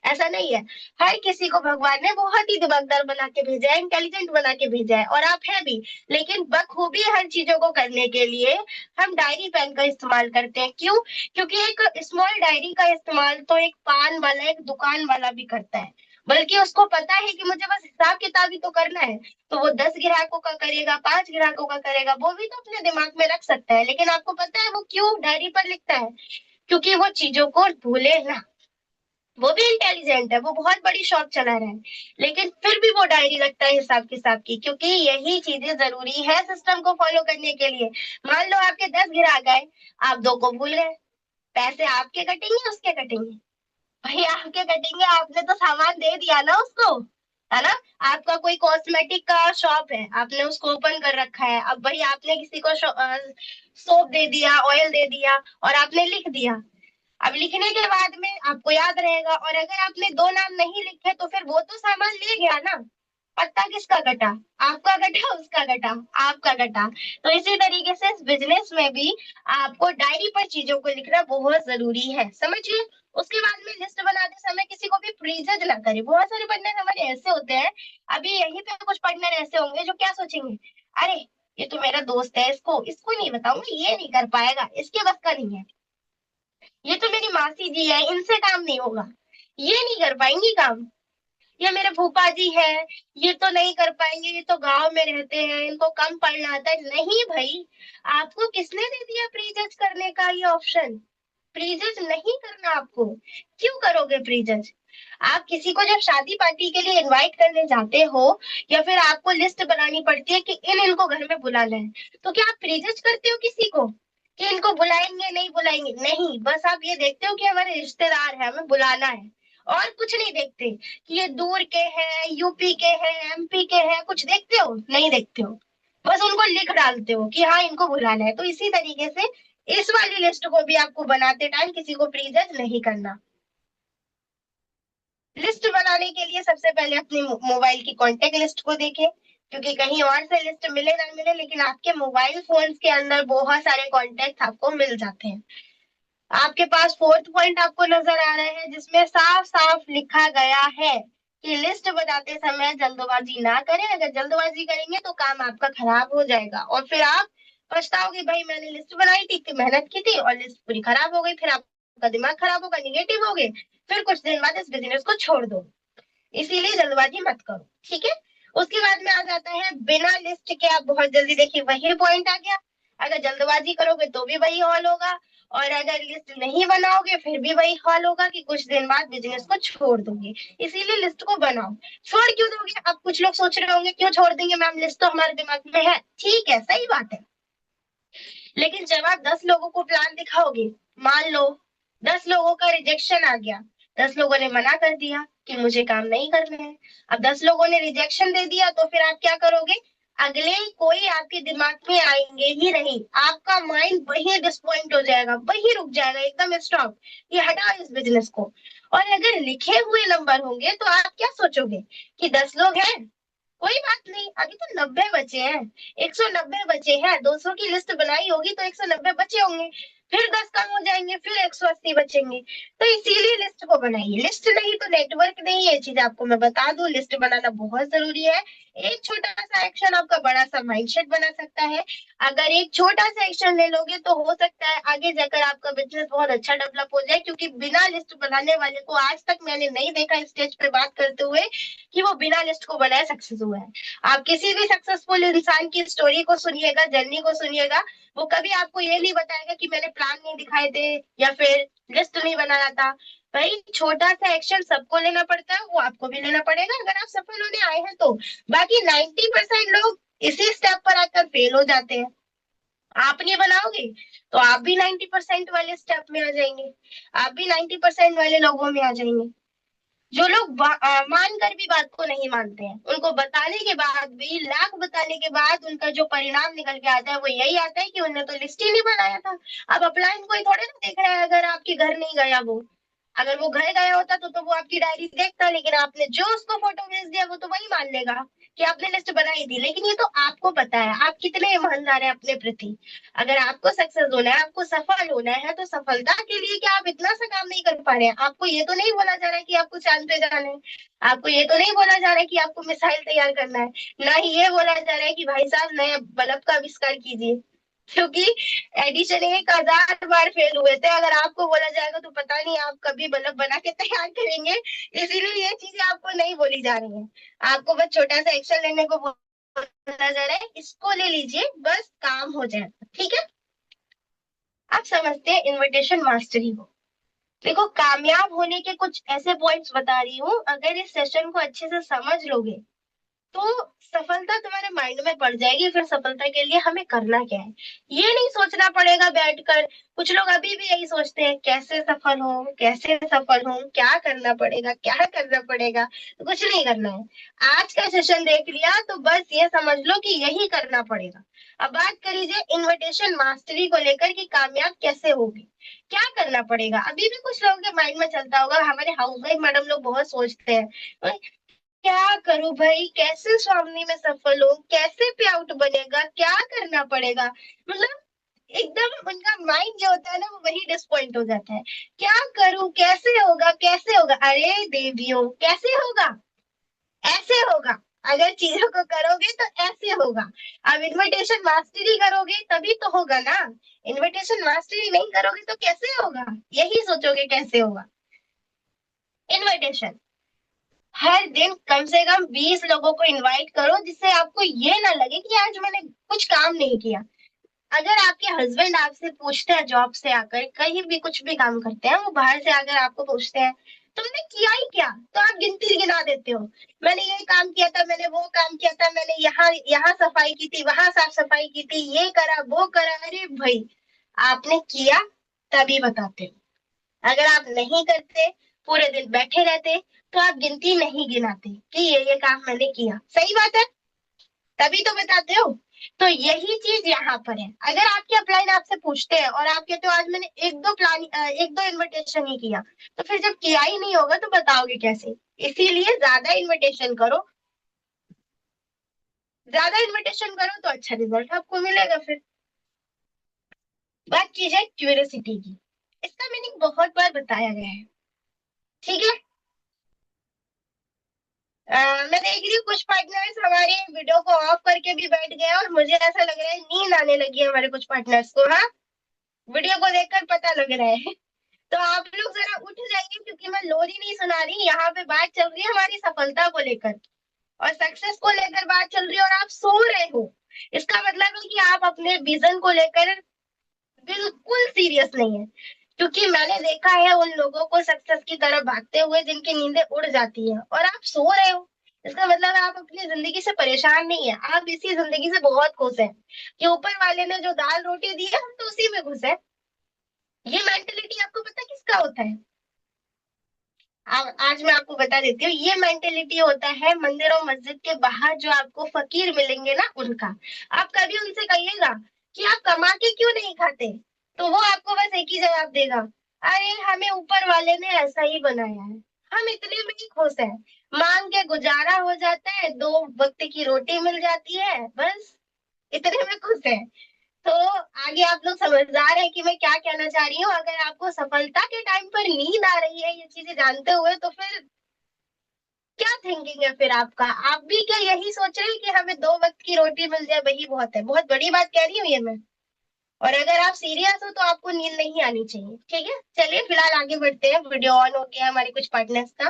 ऐसा नहीं है। हर किसी को भगवान ने बहुत ही दिमागदार बना के भेजा है, इंटेलिजेंट बना के भेजा है, और आप है भी। लेकिन बखूबी हर चीजों को करने के लिए हम डायरी पेन का इस्तेमाल करते हैं। क्यों? क्योंकि एक स्मॉल डायरी का इस्तेमाल तो एक पान वाला, एक दुकान वाला भी करता है। बल्कि उसको पता है कि मुझे बस हिसाब किताब ही तो करना है, तो वो 10 ग्राहकों का करेगा, 5 ग्राहकों का करेगा, वो भी तो अपने दिमाग में रख सकता है। लेकिन आपको पता है वो क्यों डायरी पर लिखता है? क्योंकि वो चीजों को भूले ना। वो भी इंटेलिजेंट है, वो बहुत बड़ी शॉप चला रहा है, लेकिन फिर भी वो डायरी रखता है हिसाब किताब की, क्योंकि यही चीजें जरूरी है सिस्टम को फॉलो करने के लिए। मान लो आपके 10 ग्राहक आए, आप 2 को भूल गए, पैसे आपके कटेंगे उसके कटेंगे? भाई आपके कटेंगे, आपने तो सामान दे दिया ना उसको, है ना? आपका कोई कॉस्मेटिक का शॉप है, आपने उसको ओपन कर रखा है, अब भाई आपने किसी को सोप दे दिया, ऑयल दे दिया, और आपने लिख दिया। अब लिखने के बाद में आपको याद रहेगा, और अगर आपने 2 नाम नहीं लिखे तो फिर वो तो सामान ले गया ना। पत्ता किसका कटा? आपका कटा, उसका कटा, आपका कटा। तो इसी तरीके से इस बिजनेस में भी आपको डायरी पर चीजों को लिखना बहुत जरूरी है, समझिए। उसके बाद में लिस्ट बनाते समय किसी को भी प्रीजज ना करें। बहुत सारे पार्टनर हमारे ऐसे होते हैं, अभी यहीं पे कुछ पार्टनर ऐसे होंगे जो क्या सोचेंगे, अरे ये तो मेरा दोस्त है, इसको इसको नहीं बताऊंगा, ये नहीं कर पाएगा, इसके बस का नहीं है। ये तो मेरी मासी जी है, इनसे काम नहीं होगा, ये नहीं कर पाएंगी काम। ये मेरे फूफा जी है, ये तो नहीं कर पाएंगे, ये तो गांव में रहते हैं, इनको कम पढ़ना आता है। नहीं भाई, आपको किसने दे दिया प्री जज करने का ये ऑप्शन? प्री जज नहीं करना आपको। क्यों करोगे प्री जज? आप किसी को जब शादी पार्टी के लिए इनवाइट करने जाते हो, या फिर आपको लिस्ट बनानी पड़ती है कि इन इनको घर में बुलाना है, तो क्या आप प्री जज करते हो किसी को कि इनको बुलाएंगे नहीं बुलाएंगे? नहीं, बस आप ये देखते हो कि हमारे रिश्तेदार है, हमें बुलाना है, और कुछ नहीं देखते कि ये दूर के हैं, यूपी के हैं, एमपी के हैं। कुछ देखते हो? नहीं देखते हो। बस उनको लिख डालते हो कि हाँ इनको बुलाना है। तो इसी तरीके से इस वाली लिस्ट को भी आपको बनाते टाइम किसी को प्रीजज नहीं करना। लिस्ट बनाने के लिए सबसे पहले अपने मोबाइल की कांटेक्ट लिस्ट को देखें, क्योंकि कहीं और से लिस्ट मिले ना मिले, लेकिन आपके मोबाइल फोन्स के अंदर बहुत सारे कॉन्टेक्ट आपको मिल जाते हैं। आपके पास फोर्थ पॉइंट आपको नजर आ रहा है, जिसमें साफ साफ लिखा गया है कि लिस्ट बनाते समय जल्दबाजी ना करें। अगर जल्दबाजी करेंगे तो काम आपका खराब हो जाएगा, और फिर आप पछताओगे, भाई मैंने लिस्ट बनाई थी, इतनी मेहनत की थी, और लिस्ट पूरी खराब हो गई। फिर आपका दिमाग खराब होगा, निगेटिव हो गए, फिर कुछ दिन बाद इस बिजनेस को छोड़ दो। इसीलिए जल्दबाजी मत करो, ठीक है? उसके बाद में आ जाता है बिना लिस्ट के आप बहुत जल्दी, देखिए वही पॉइंट आ गया। अगर जल्दबाजी करोगे तो भी वही हॉल होगा, और अगर लिस्ट नहीं बनाओगे फिर भी वही हाल होगा कि कुछ दिन बाद बिजनेस को छोड़ दोगे। इसीलिए लिस्ट को बनाओ। छोड़ क्यों दोगे? अब कुछ लोग सोच रहे होंगे क्यों छोड़ देंगे मैम, लिस्ट तो हमारे दिमाग में है। ठीक है, सही बात है, लेकिन जब आप 10 लोगों को प्लान दिखाओगे, मान लो 10 लोगों का रिजेक्शन आ गया, 10 लोगों ने मना कर दिया कि मुझे काम नहीं करना है, अब 10 लोगों ने रिजेक्शन दे दिया, तो फिर आप क्या करोगे? अगले कोई आपके दिमाग में आएंगे ही नहीं, आपका माइंड वही डिसपॉइंट हो जाएगा, वही रुक जाएगा, एकदम स्टॉप, ये हटा इस बिजनेस को। और अगर लिखे हुए नंबर होंगे तो आप क्या सोचोगे कि 10 लोग हैं, कोई बात नहीं, अभी तो 90 बचे हैं, 190 बचे हैं, 200 की लिस्ट बनाई होगी तो 190 बचे होंगे, फिर 10 कम हो जाएंगे, फिर 180 बचेंगे। तो इसीलिए लिस्ट को बनाइए। लिस्ट नहीं तो नेटवर्क नहीं, ये चीज आपको मैं बता दूं, लिस्ट बनाना बहुत जरूरी है। एक छोटा सा एक्शन आपका बड़ा सा माइंडसेट बना सकता है। अगर एक छोटा सा एक्शन ले लोगे तो हो सकता है आगे जाकर आपका बिजनेस बहुत अच्छा डेवलप हो जाए, क्योंकि बिना लिस्ट बनाने वाले को आज तक मैंने नहीं देखा स्टेज पे बात करते हुए कि वो बिना लिस्ट को बनाए सक्सेस हुआ है। आप किसी भी सक्सेसफुल इंसान की स्टोरी को सुनिएगा, जर्नी को सुनिएगा, वो कभी आपको ये नहीं बताएगा कि मैंने प्लान नहीं दिखाए थे या फिर लिस्ट नहीं बनाया था। भाई छोटा सा एक्शन सबको लेना पड़ता है, वो आपको भी लेना पड़ेगा अगर आप सफल होने आए हैं तो। बाकी 90% लोग इसी स्टेप पर आकर फेल हो जाते हैं। आप नहीं बनाओगे तो आप भी 90% वाले स्टेप में आ जाएंगे, आप भी 90% वाले लोगों में आ जाएंगे। जो लोग मानकर भी बात को नहीं मानते हैं, उनको बताने के बाद भी, लाख बताने के बाद उनका जो परिणाम निकल के आता है वो यही आता है कि उन्होंने तो लिस्ट ही नहीं बनाया था। अब अपलाइन कोई थोड़े ना देख रहा है अगर आपके घर नहीं गया वो। अगर वो घर गया होता तो वो आपकी डायरी देखता, लेकिन आपने जो उसको फोटो भेज दिया वो तो वही मान लेगा कि आपने लिस्ट बनाई थी, लेकिन ये तो आपको पता है आप कितने ईमानदार हैं अपने प्रति। अगर आपको सक्सेस होना है, आपको सफल होना है, तो सफलता के लिए क्या आप इतना सा काम नहीं कर पा रहे हैं? आपको ये तो नहीं बोला जा रहा है कि आपको चांद पे जाना है, आपको ये तो नहीं बोला जा रहा है कि आपको मिसाइल तैयार करना है, ना ही ये बोला जा रहा है कि भाई साहब नए बल्ब का आविष्कार कीजिए, क्योंकि एडिशन 1000 बार फेल हुए थे। अगर आपको बोला जाएगा तो पता नहीं आप कभी बल्ब बना के तैयार करेंगे। इसीलिए ये चीजें आपको नहीं बोली जा रही है, आपको बस छोटा सा एक्शन लेने को बोला जा रहा है, इसको ले लीजिए बस काम हो जाएगा, ठीक है। आप समझते हैं इन्विटेशन मास्टरी को। देखो, कामयाब होने के कुछ ऐसे पॉइंट्स बता रही हूँ, अगर इस सेशन को अच्छे से समझ लोगे तो सफलता तुम्हारे माइंड में पड़ जाएगी। फिर सफलता के लिए हमें करना क्या है, ये नहीं सोचना पड़ेगा बैठकर। कुछ लोग अभी भी यही सोचते हैं, कैसे सफल हो, कैसे सफल हो, क्या करना पड़ेगा, क्या करना पड़ेगा। तो कुछ नहीं करना है, आज का सेशन देख लिया तो बस ये समझ लो कि यही करना पड़ेगा। अब बात कर लीजिए इन्विटेशन मास्टरी को लेकर कि कामयाब कैसे होगी, क्या करना पड़ेगा। अभी भी कुछ लोगों के माइंड में चलता होगा, हमारे हाउस वाइफ मैडम लोग बहुत सोचते हैं, क्या करूं भाई, कैसे स्वामी में सफल हो, कैसे पे आउट बनेगा, क्या करना पड़ेगा। मतलब एकदम उनका माइंड जो होता है ना, वो वही डिसपॉइंट हो जाता है। क्या करूं, कैसे होगा, कैसे होगा। अरे देवियों, कैसे होगा, ऐसे होगा। अगर चीजों को करोगे तो ऐसे होगा। अब इन्विटेशन मास्टरी करोगे तभी तो होगा ना। इन्विटेशन मास्टरी नहीं करोगे तो कैसे होगा, यही सोचोगे कैसे होगा। इन्विटेशन, हर दिन कम से कम 20 लोगों को इनवाइट करो, जिससे आपको ये ना लगे कि आज मैंने कुछ काम नहीं किया। अगर आपके हस्बैंड आपसे पूछते हैं, जॉब से आकर कहीं भी कुछ भी काम करते हैं, वो बाहर से आकर आपको पूछते हैं तुमने किया ही क्या, तो आप गिनती गिना देते हो, मैंने ये काम किया था, मैंने वो काम किया था, मैंने यहाँ यहाँ सफाई की थी, वहां साफ सफाई की थी, ये करा वो करा। अरे भाई, आपने किया तभी बताते हो। अगर आप नहीं करते, पूरे दिन बैठे रहते, तो आप गिनती नहीं गिनाते कि ये काम मैंने किया। सही बात है, तभी तो बताते हो। तो यही चीज यहाँ पर है। अगर आपके अपलाइन आपसे पूछते हैं और आप कहते हो आज मैंने एक दो इनविटेशन ही किया, तो फिर जब किया ही नहीं होगा तो बताओगे कैसे। इसीलिए ज्यादा इनविटेशन करो, ज्यादा इनविटेशन करो तो अच्छा रिजल्ट आपको मिलेगा। फिर बात की जाए क्यूरियोसिटी की, इसका मीनिंग बहुत बार बताया गया है, ठीक है। मैं देख रही हूँ कुछ पार्टनर्स हमारे वीडियो को ऑफ करके भी बैठ गए, और मुझे ऐसा लग रहा है नींद आने लगी है हमारे कुछ पार्टनर्स को। हाँ, वीडियो को देखकर पता लग रहा है। तो आप लोग जरा उठ जाइए, क्योंकि मैं लोरी नहीं सुना रही, यहाँ पे बात चल रही है हमारी सफलता को लेकर और सक्सेस को लेकर बात चल रही है, और आप सो रहे हो। इसका मतलब है कि आप अपने विजन को लेकर बिल्कुल सीरियस नहीं है। क्योंकि मैंने देखा है उन लोगों को सक्सेस की तरफ भागते हुए जिनकी नींदें उड़ जाती है, और आप सो रहे हो। इसका मतलब है आप अपनी जिंदगी से परेशान नहीं है, आप इसी जिंदगी से बहुत खुश हैं कि ऊपर वाले ने जो दाल रोटी दी है हम तो उसी में खुश है। ये मेंटेलिटी आपको पता किसका होता है? आज मैं आपको बता देती हूँ, ये मेंटेलिटी होता है मंदिर और मस्जिद के बाहर जो आपको फकीर मिलेंगे ना, उनका। आप कभी उनसे कहिएगा कि आप कमा के क्यों नहीं खाते, तो वो आपको बस एक ही जवाब देगा, अरे हमें ऊपर वाले ने ऐसा ही बनाया है, हम इतने में ही खुश हैं, मांग के गुजारा हो जाता है, 2 वक्त की रोटी मिल जाती है, बस इतने में खुश है। तो आगे आप लोग समझदार हैं कि मैं क्या कहना चाह रही हूँ। अगर आपको सफलता के टाइम पर नींद आ रही है ये चीजें जानते हुए, तो फिर क्या थिंकिंग है फिर आपका? आप भी क्या यही सोच रहे हैं कि हमें 2 वक्त की रोटी मिल जाए वही बहुत है? बहुत बड़ी बात कह रही हूँ ये मैं। और अगर आप सीरियस हो तो आपको नींद नहीं आनी चाहिए, ठीक है। चलिए फिलहाल आगे बढ़ते हैं, वीडियो ऑन हो गया हमारे कुछ पार्टनर्स का।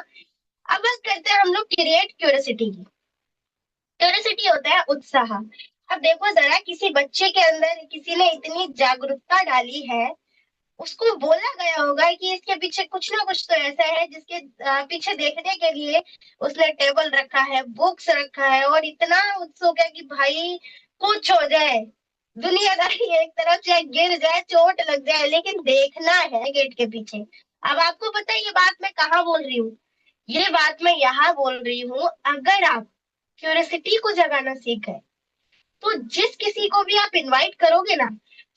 अब बस करते हैं हम लोग क्रिएट क्यूरियोसिटी की। क्यूरियोसिटी होता है उत्साह। अब देखो जरा, किसी बच्चे के अंदर किसी ने इतनी जागरूकता डाली है, उसको बोला गया होगा कि इसके पीछे कुछ ना कुछ तो ऐसा है जिसके पीछे देखने के लिए उसने टेबल रखा है, बुक्स रखा है, और इतना उत्सुक है कि भाई कुछ हो जाए, दुनियादारी एक तरफ चाहे गिर जाए, चोट लग जाए, लेकिन देखना है गेट के पीछे। अब आपको पता है ये बात मैं कहाँ बोल रही हूँ? ये बात मैं यहाँ बोल रही हूँ, अगर आप क्यूरियोसिटी को जगाना सीख गए, तो जिस किसी को भी आप इनवाइट करोगे ना,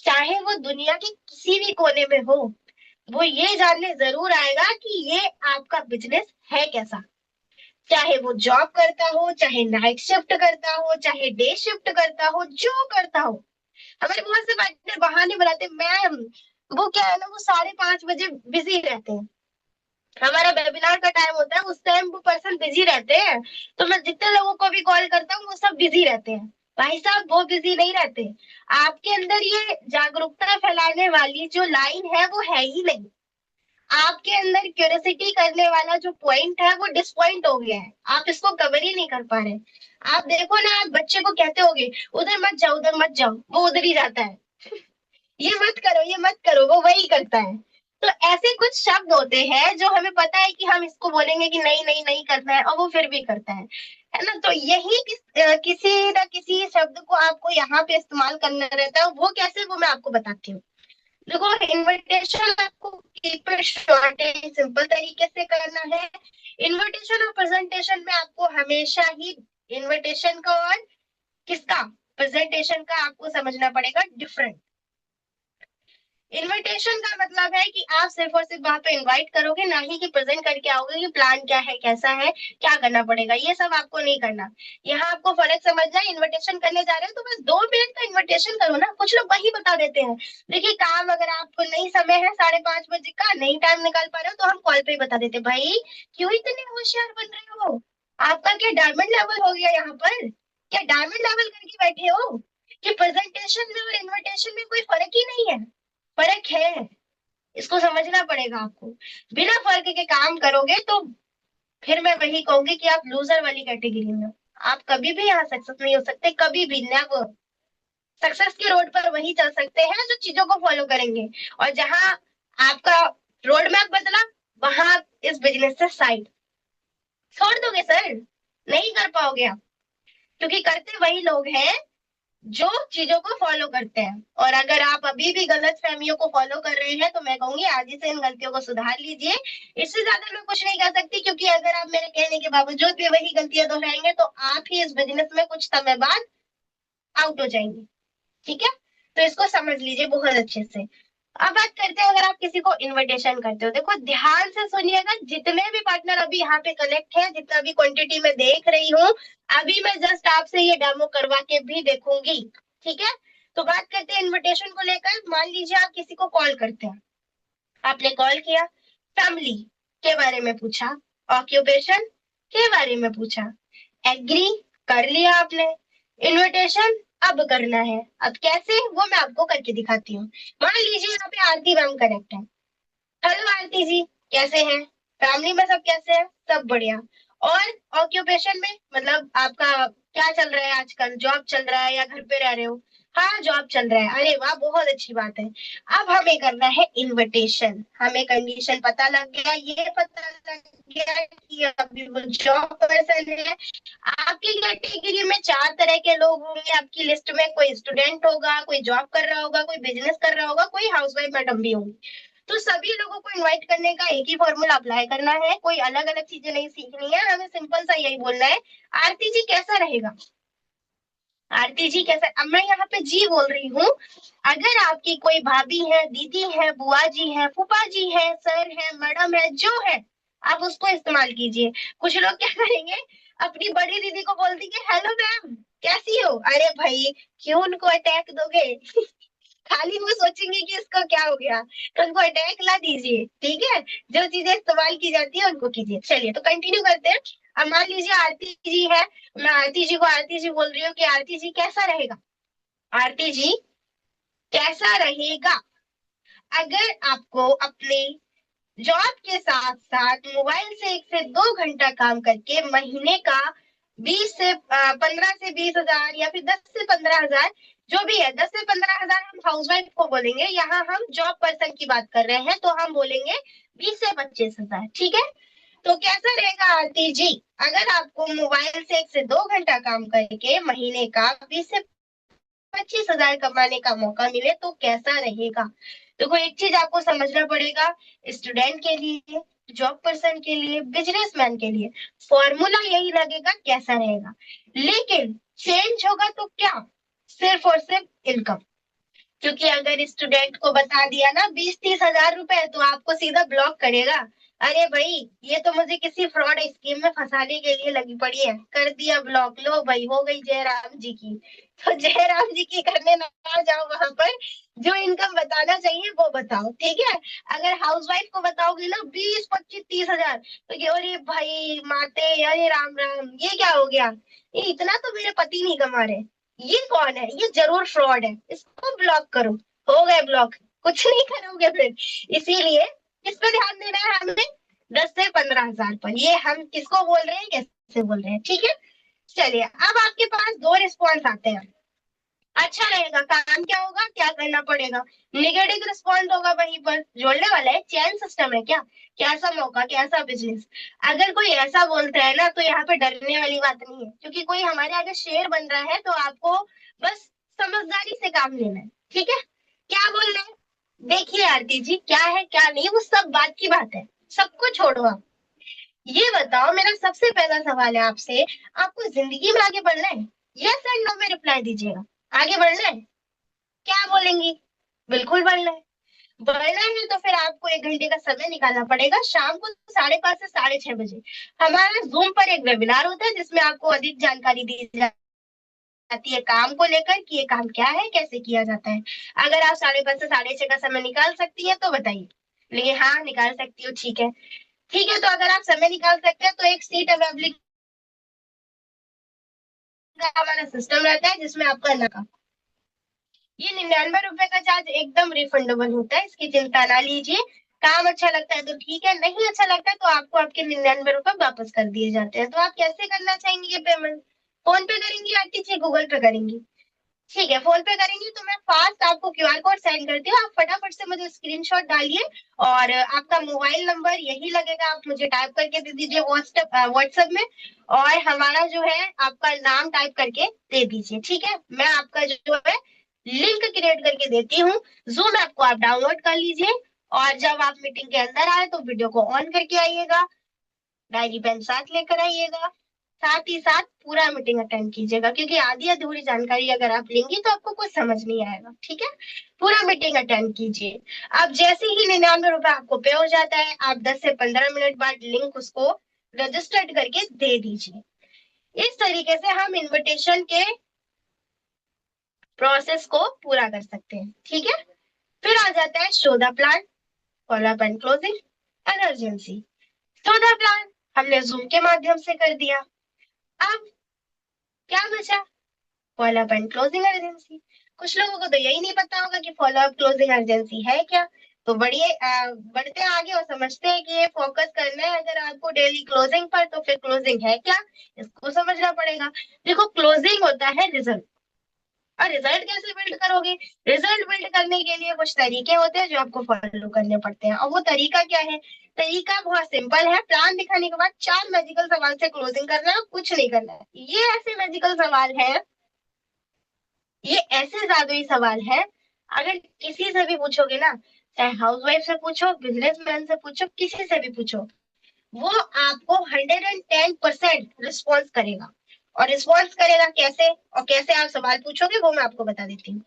चाहे वो दुनिया के किसी भी कोने में हो, वो ये जानने जरूर आएगा कि ये आपका बिजनेस है कैसा। चाहे वो जॉब करता हो, चाहे नाइट शिफ्ट करता हो, चाहे डे शिफ्ट करता हो, जो करता हो। हमारे बहुत से पार्टनर बहाने बनाते हैं, मैम वो क्या है ना, वो 5:30 बजे बिजी रहते हैं, हमारा वेबिनार का टाइम होता है, उस टाइम वो पर्सन बिजी रहते हैं, तो मैं जितने लोगों को भी कॉल करता हूँ वो सब बिजी रहते हैं। भाई साहब वो बिजी नहीं रहते, आपके अंदर ये जागरूकता फैलाने वाली जो लाइन है वो है ही नहीं। आपके अंदर क्यूरियोसिटी करने वाला जो पॉइंट है वो डिसपॉइंट हो गया है, आप इसको कवर ही नहीं कर पा रहे। आप देखो ना, आप बच्चे को कहते होगे उधर मत जाओ, उधर मत जाओ, वो उधर ही जाता है। ये मत करो, ये मत करो, वो वही करता है। तो ऐसे कुछ शब्द होते हैं जो हमें पता है कि हम इसको बोलेंगे कि नहीं नहीं नहीं करना है, और वो फिर भी करता है ना। तो यही किसी न किसी शब्द को आपको यहाँ पे इस्तेमाल करना रहता है, वो कैसे, वो मैं आपको बताती हूँ। देखो, इन्विटेशन आपको keep it short and simple तरीके से करना है। इन्विटेशन और प्रेजेंटेशन में आपको हमेशा ही इन्विटेशन का और किसका, प्रेजेंटेशन का आपको समझना पड़ेगा डिफरेंट। इनविटेशन का मतलब है कि आप सिर्फ और सिर्फ वहां पे इनवाइट करोगे, ना ही कि प्रेजेंट करके आओगे कि प्लान क्या है, कैसा है, क्या करना पड़ेगा, ये सब आपको नहीं करना। यहाँ आपको फर्क समझना है, इनविटेशन करने जा रहे हो तो बस 2 मिनट का इनविटेशन करो ना। कुछ लोग वही बता देते हैं, देखिए काम अगर आपको नहीं समय है 5:30 बजे का, नहीं टाइम निकाल पा रहे हो, तो हम कॉल पे ही बता देते, भाई क्यों इतने होशियार बन रहे हो, आपका क्या डायमंड लेवल हो गया यहाँ पर, क्या डायमंड लेवल करके बैठे हो कि प्रेजेंटेशन में और इन्विटेशन में कोई फर्क ही नहीं है। फर्क है, इसको समझना पड़ेगा आपको। बिना फर्क के काम करोगे तो फिर मैं वही कहूंगी कि आप लूजर वाली कैटेगरी में हो। आप कभी भी यहाँ सक्सेस नहीं हो सकते, कभी भी, नेवर। सक्सेस के रोड पर वही चल सकते हैं जो चीजों को फॉलो करेंगे, और जहां आपका रोड मैप बदला, वहां इस बिजनेस से साइड छोड़ दोगे सर, नहीं कर पाओगे आप, क्योंकि करते वही लोग हैं जो चीजों को फॉलो करते हैं। और अगर आप अभी भी गलत फहमियों को फॉलो कर रहे हैं तो मैं कहूंगी आज ही से इन गलतियों को सुधार लीजिए। इससे ज्यादा मैं कुछ नहीं कह सकती, क्योंकि अगर आप मेरे कहने के बावजूद भी वही गलतियां दोहराएंगे तो आप ही इस बिजनेस में कुछ समय बाद आउट हो जाएंगे। ठीक है, तो इसको समझ लीजिए बहुत अच्छे से। अब बात करते हैं, अगर आप किसी को इनविटेशन करते हो, देखो ध्यान से सुनिएगा, जितने भी पार्टनर अभी यहाँ पे कनेक्ट है, जितना भी क्वांटिटी में देख रही हूँ, अभी मैं जस्ट आपसे ये डेमो करवा के भी देखूंगी। ठीक है, तो बात करते हैं इनविटेशन को लेकर। मान लीजिए आप किसी को कॉल करते हैं, आपने कॉल किया, फैमिली के बारे में पूछा, ऑक्यूपेशन के बारे में पूछा, एग्री कर लिया आपने, इनविटेशन अब करना है। अब कैसे, वो मैं आपको करके दिखाती हूँ। मान लीजिए यहाँ पे आरती मैम कनेक्ट है। हेलो आरती जी, कैसे हैं, फैमिली में सब कैसे हैं, सब बढ़िया। और ऑक्यूपेशन में मतलब आपका क्या चल रहा है आजकल, जॉब चल रहा है या घर पे रह रहे हो, हाँ जॉब चल रहा है, अरे वाह बहुत अच्छी बात है। अब हमें करना है इनविटेशन, हमें कंडीशन पता लग गया, ये पता लग गया कि अभी वो जॉब पर्सन है। आपकी कैटेगरी में 4 तरह के लोग होंगे, आपकी लिस्ट में कोई स्टूडेंट होगा, कोई जॉब कर रहा होगा, कोई बिजनेस कर रहा होगा, कोई हाउसवाइफ मैडम भी होंगी। तो सभी लोगों को इनवाइट करने का एक ही फॉर्मूला अप्लाई करना है, कोई अलग अलग चीजें नहीं सीखनी है, हमें सिंपल सा यही बोलना है, आरती जी कैसा रहेगा, आरती जी कैसा। अब मैं यहाँ पे जी बोल रही हूँ, अगर आपकी कोई भाभी है, दीदी है, बुआ जी है, फूफा जी है, सर है, मैडम है, जो है, आप उसको इस्तेमाल कीजिए। कुछ लोग क्या करेंगे, अपनी बड़ी दीदी को बोल देंगे हेलो मैम कैसी हो, अरे भाई क्यों उनको अटैक दोगे खाली वो सोचेंगे कि इसको क्या हो गया, तो उनको अटैक ला दीजिए। ठीक है, जो चीजें इस्तेमाल की जाती है उनको कीजिए। चलिए तो कंटिन्यू करते हैं। अब मान लीजिए आरती जी है, मैं आरती जी को आरती जी बोल रही हूँ कि आरती जी कैसा रहेगा, आरती जी कैसा रहेगा अगर आपको अपने जॉब के साथ साथ मोबाइल से 1 से 2 घंटा काम करके महीने का 15 से 20 हजार या फिर 10 से 15 हजार, जो भी है 10 से 15 हजार हम हाउसवाइफ को बोलेंगे, यहाँ हम जॉब पर्सन की बात कर रहे हैं तो हम बोलेंगे 20 से 25 हजार। ठीक है, तो कैसा रहेगा आरती जी अगर आपको मोबाइल से 1 से 2 घंटा काम करके महीने का 20 से 25 हजार कमाने का मौका मिले तो कैसा रहेगा। देखो एक चीज आपको समझना पड़ेगा, स्टूडेंट के लिए, जॉब पर्सन के लिए, बिजनेसमैन के लिए फॉर्मूला यही लगेगा कैसा रहेगा, लेकिन चेंज होगा तो क्या, सिर्फ और सिर्फ इनकम। क्योंकि अगर स्टूडेंट को बता दिया ना 20-30 हजार रुपए, तो आपको सीधा ब्लॉक करेगा, अरे भाई, ये तो मुझे किसी फ्रॉड स्कीम में फंसाने के लिए लगी पड़ी है, कर दिया ब्लॉक। लो भाई, हो गई जयराम जी की। तो जयराम जी की करने ना जाओ वहां पर। जो इनकम बताना चाहिए वो बताओ, ठीक है। अगर हाउसवाइफ को बताओगे ना 20, 25, 30 हजार, तो ये अरे भाई माते, अरे राम राम, ये क्या हो गया, ये इतना तो मेरे पति नहीं कमा रहे, ये कौन है, ये जरूर फ्रॉड है, इसको ब्लॉक करो। हो गए ब्लॉक, कुछ नहीं करोगे फिर। इसीलिए किस पे ध्यान देना है हमें? 10 से 15 हजार पर। ये हम किसको बोल रहे हैं, कैसे बोल रहे हैं, ठीक है। चलिए, अब आपके पास दो रिस्पॉन्स आते हैं। अच्छा रहेगा, काम क्या होगा, क्या करना पड़ेगा? निगेटिव रिस्पॉन्स होगा, वहीं पर जोड़ने वाला है, चैन सिस्टम है क्या, कैसा मौका, कैसा बिजनेस। अगर कोई ऐसा बोलता है ना, तो यहाँ पे डरने वाली बात नहीं है, क्योंकि कोई हमारे आगे शेर बन रहा है, तो आपको बस समझदारी से काम लेना है, ठीक है। क्या बोल रहे हैं, देखिए आरती जी, क्या है क्या नहीं वो सब बात की बात है, सबको छोड़ो आप। ये बताओ, मेरा सबसे पहला सवाल है आपसे, आपको जिंदगी में आगे बढ़ना है? यस एंड नो में रिप्लाई दीजिएगा। आगे बढ़ना है? क्या बोलेंगी? बिल्कुल बढ़ना है। बढ़ना है तो फिर आपको 1 घंटे का समय निकालना पड़ेगा, शाम को 5:30 से 6:30 बजे। हमारा जूम पर एक वेबिनार होता है, जिसमें आपको अधिक जानकारी दी जाती है काम को लेकर, कि ये काम क्या है, कैसे किया जाता है। अगर आप 5:30 से 6:30 का समय निकाल सकती है तो बताइए। लेकिन हाँ, निकाल सकती हो, ठीक है। ठीक है, तो अगर आप समय निकाल सकते हैं तो एक सीट अवेलेबल का हमारा सिस्टम रहता है, जिसमें आपका लगा। ये 99 रुपए का चार्ज एकदम रिफंडेबल होता है, इसकी चिंता ना लीजिए। काम अच्छा लगता है तो ठीक है, नहीं अच्छा लगता है तो आपको आपके 99 रुपए वापस कर दिए जाते हैं। तो आप कैसे करना चाहेंगे ये पेमेंट? फोन पे करेंगी आंटी जी, गूगल पे करेंगी? ठीक है, फोन पे करेंगी तो मैं फास्ट आपको क्यूआर कोड सेंड करती हूँ, आप फटाफट से मुझे स्क्रीनशॉट डालिए। और आपका मोबाइल नंबर यही लगेगा, आप मुझे टाइप करके दे दीजिए व्हाट्सएप में। और हमारा जो है, आपका नाम टाइप करके दे दीजिए, ठीक है। मैं आपका जो है लिंक क्रिएट करके देती हूँ। जूम ऐप को आप डाउनलोड कर लीजिए। और जब आप मीटिंग के अंदर आए तो वीडियो को ऑन करके आइएगा, डायरी पेन साथ लेकर आइएगा। साथ ही साथ पूरा मीटिंग अटेंड कीजिएगा, क्योंकि आधी अधूरी जानकारी अगर आप लेंगी तो आपको कुछ समझ नहीं आएगा, ठीक है। पूरा मीटिंग अटेंड कीजिए। अब जैसे ही 99 रुपए आपको पे हो जाता है, आप 10 से 15 मिनट बाद लिंक उसको रजिस्टर्ड करके दे दीजिए। इस तरीके से हम इनविटेशन के प्रोसेस को पूरा कर सकते हैं, ठीक है। फिर आ जाता है show the plan, follow up and closing, emergency. Show the plan हमने जूम के माध्यम से कर दिया। अब क्या बचा? Follow up and closing urgency. कुछ लोगों को तो यही नहीं पता होगा कि फॉलोअप क्लोजिंग अर्जेंसी है क्या। तो बढ़ते हैं आगे और समझते हैं कि ये फोकस करना है अगर आपको डेली क्लोजिंग पर, तो फिर क्लोजिंग है क्या, इसको समझना पड़ेगा। देखो, क्लोजिंग होता है रिजल्ट। और रिजल्ट कैसे बिल्ड करोगे? रिजल्ट बिल्ड करने के लिए कुछ तरीके होते हैं जो आपको फॉलो करने पड़ते हैं, और वो तरीका क्या है? तरीका बहुत सिंपल है, प्लान दिखाने के बाद 4 मैजिकल सवाल से क्लोजिंग करना है, कुछ नहीं करना है। ये ऐसे मैजिकल सवाल है, ये ऐसे जादुई सवाल है, अगर किसी से भी पूछोगे ना, चाहे हाउसवाइफ से पूछो, बिजनेसमैन से पूछो, किसी से भी पूछो, वो आपको 110% रिस्पॉन्स करेगा। और रिस्पॉन्स करेगा कैसे, और कैसे आप सवाल पूछोगे, वो मैं आपको बता देती हूँ।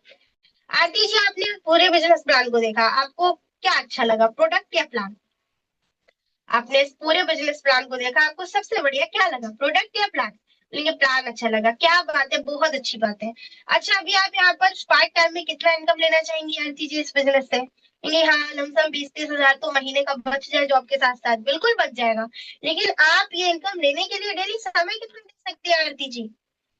आरती जी, आपने पूरे बिजनेस प्लान को देखा, आपको क्या अच्छा लगा, प्रोडक्ट या प्लान? आपने इस पूरे बिजनेस प्लान को देखा, आपको सबसे बढ़िया क्या लगा, प्रोडक्ट या प्लान? लेकिन प्लान अच्छा लगा, क्या बात है, बहुत अच्छी बात है। अच्छा, अभी आप यहाँ पर पार्ट टाइम में कितना इनकम लेना चाहेंगी आरती जी इस बिजनेस से? नहीं, हाँ, लमसम 20-30 हजार तो महीने का बच जाए जॉब के साथ साथ, बिल्कुल बच जाएगा। लेकिन आप ये इनकम लेने के लिए डेली समय कितना दे सकती है आरती जी?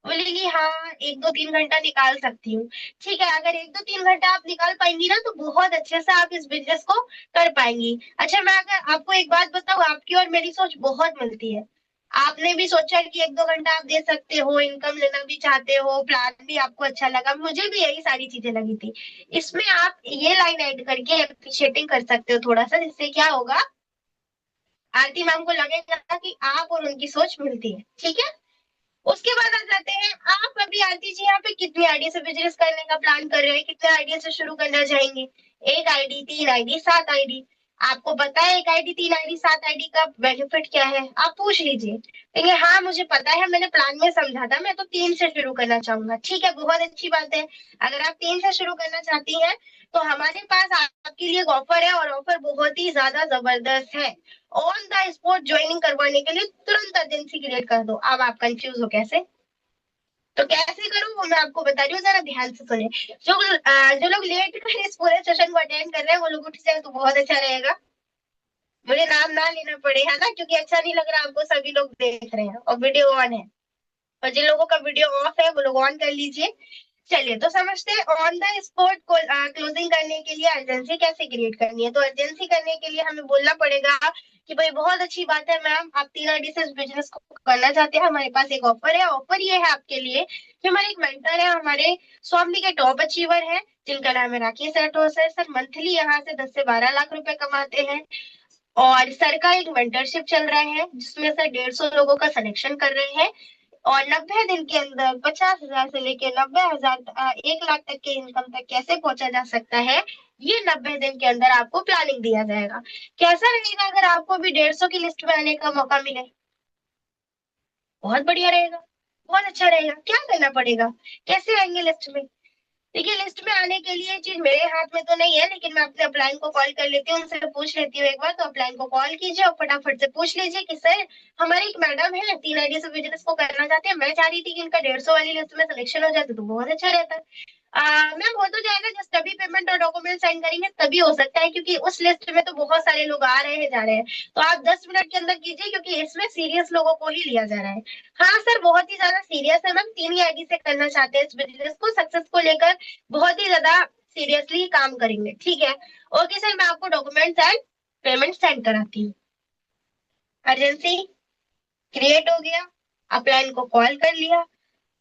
बोलेगी हाँ, 1-2-3 घंटा निकाल सकती हूँ। ठीक है, अगर 1-2-3 घंटा आप निकाल पाएंगी ना, तो बहुत अच्छे से आप इस बिजनेस को कर पाएंगी। अच्छा, मैं अगर आपको एक बात बताऊं, आपकी और मेरी सोच बहुत मिलती है। आपने भी सोचा कि 1-2 घंटा आप दे सकते हो, इनकम लेना भी चाहते हो, प्लान भी आपको अच्छा लगा, मुझे भी यही सारी चीजें लगी थी। इसमें आप ये लाइन ऐड करके अप्रिशिएटिंग कर सकते हो थोड़ा सा, जिससे क्या होगा, आरती मैम को लगेगा कि आप और उनकी सोच मिलती है, ठीक है। उसके बाद आ जाते हैं, आप अभी आरती जी यहाँ पे कितनी आईडी से बिजनेस करने का प्लान कर रहे हैं, कितने आईडी से शुरू करना चाहेंगे? 1 आईडी, 3 आईडी, 7 आईडी? आपको पता है 1 आईडी 3 आईडी 7 आईडी का बेनिफिट क्या है? आप पूछ लीजिए। कहेंगे हाँ मुझे पता है, मैंने प्लान में समझा था, मैं तो 3 से शुरू करना चाहूंगा। ठीक है, बहुत अच्छी बात है। अगर आप 3 से शुरू करना चाहती हैं तो हमारे पास आपके लिए एक ऑफर है, और ऑफर बहुत ही ज्यादा जबरदस्त है। ऑन द स्पॉट ज्वाइनिंग करवाने के लिए तुरंत अर्जेंसी क्रिएट कर दो। अब आप कंफ्यूज हो कैसे? तो कैसे करूं वो मैं आपको बता रही हूँ, जरा ध्यान से सुने। जो लोग लेट कर इस पूरे सेशन को अटेंड कर रहे हैं वो लोग उठ जाए तो बहुत अच्छा रहेगा। मुझे नाम ना लेना पड़े, है ना, क्योंकि अच्छा नहीं लग रहा आपको, सभी लोग देख रहे हैं और वीडियो ऑन है। और जिन लोगों का वीडियो ऑफ है वो लोग ऑन कर लीजिए। चलिए तो समझते हैं ऑन द स्पॉट क्लोजिंग करने के लिए अर्जेंसी कैसे क्रिएट करनी है। तो अर्जेंसी करने के लिए हमें बोलना पड़ेगा कि भाई बहुत अच्छी बात है मैम, आप 3 आईडी से बिजनेस को करना चाहते हैं, हमारे पास एक ऑफर है। ऑफर ये है आपके लिए कि हमारे एक मेंटर है, हमारे स्वामी के टॉप अचीवर है, जिनका नाम है Rakesh Rathore sir. Sir monthly यहाँ से 10 से 12 लाख रुपए कमाते हैं, और सर का एक मेंटरशिप चल रहा है जिसमें सर 150 लोगों का सिलेक्शन कर रहे हैं। और 90 दिन के अंदर 50,000 से लेके 90,000 1 लाख तक के इनकम तक कैसे पहुंचा जा सकता है, ये 90 दिन के अंदर आपको प्लानिंग दिया जाएगा। कैसा रहेगा अगर आपको भी 150 की लिस्ट में आने का मौका मिले? बहुत बढ़िया रहेगा, बहुत अच्छा रहेगा। क्या करना पड़ेगा, कैसे आएंगे लिस्ट में? देखिए लिस्ट में आने के लिए चीज मेरे हाथ में तो नहीं है, लेकिन मैं अपने अपलाइन को कॉल कर लेती हूँ, उनसे पूछ लेती हूँ एक बार। तो अपलाइन को कॉल कीजिए और फटाफट से पूछ लीजिए कि सर हमारी एक मैडम है 3 आईडी से बिजनेस को करना चाहते हैं, मैं चाह रही थी कि इनका 150 वाली लिस्ट में सिलेक्शन हो जाता तो बहुत अच्छा रहता। मैम हो तो जाएगा, जस्ट तभी पेमेंट और डॉक्यूमेंट साइन करेंगे तभी हो सकता है, क्योंकि उस लिस्ट में तो बहुत सारे लोग आ रहे हैं जा रहे हैं। तो आप 10 मिनट के अंदर कीजिए, क्योंकि इसमें सीरियस लोगों को ही लिया जा रहा है। हाँ सर बहुत ही ज्यादा सीरियस है मैम, 3 ही आईडी से करना चाहते हैं इस बिजनेस को, सक्सेस को लेकर बहुत ही ज्यादा सीरियसली काम करेंगे। ठीक है, ओके सर, मैं आपको डॉक्यूमेंट्स एंड पेमेंट सेंड कराती हूँ। अर्जेंसी क्रिएट हो गया, अपलाइन को कॉल कर लिया।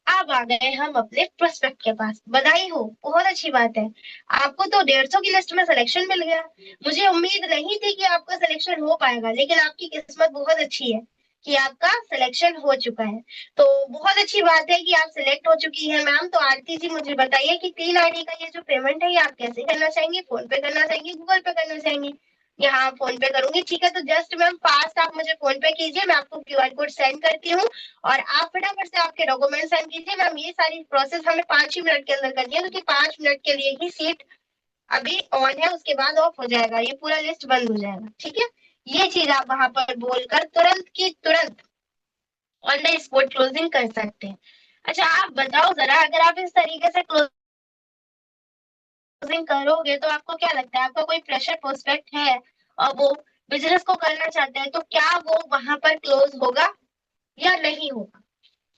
अब आ गए हम अपने प्रोस्पेक्ट के पास। बधाई हो, बहुत अच्छी बात है, आपको तो 150 की लिस्ट में सिलेक्शन मिल गया। मुझे उम्मीद नहीं थी कि आपका सिलेक्शन हो पाएगा, लेकिन आपकी किस्मत बहुत अच्छी है कि आपका सिलेक्शन हो चुका है। तो बहुत अच्छी बात है कि आप सिलेक्ट हो चुकी है मैम। तो आरती जी मुझे बताइए कि 3 आईडी का ये जो पेमेंट है ये आप कैसे करना चाहेंगे? फोन पे करना चाहेंगे, गूगल पे करना चाहेंगे? यहाँ फोन पे करूंगी। ठीक है, तो जस्ट मैम फास्ट आप मुझे फोन पे कीजिए, मैं आपको क्यूआर कोड सेंड करती हूँ, और आप फटाफट से आपके डॉक्यूमेंट सेंड कीजिए। मैम ये सारी प्रोसेस हमें 5 ही मिनट के अंदर करनी है, क्योंकि 5 मिनट के लिए ही सीट अभी ऑन है, उसके बाद ऑफ हो जाएगा, ये पूरा लिस्ट बंद हो जाएगा। ठीक है, ये चीज आप वहां पर बोलकर तुरंत की तुरंत ऑन द स्पॉट क्लोजिंग कर सकते हैं। अच्छा आप बताओ जरा, अगर आप इस तरीके से क्लोजिंग करोगे तो आपको क्या लगता है, आपका कोई प्रेशर प्रोस्पेक्ट है और वो बिजनेस को करना चाहते हैं, तो क्या वो वहां पर क्लोज होगा या नहीं होगा?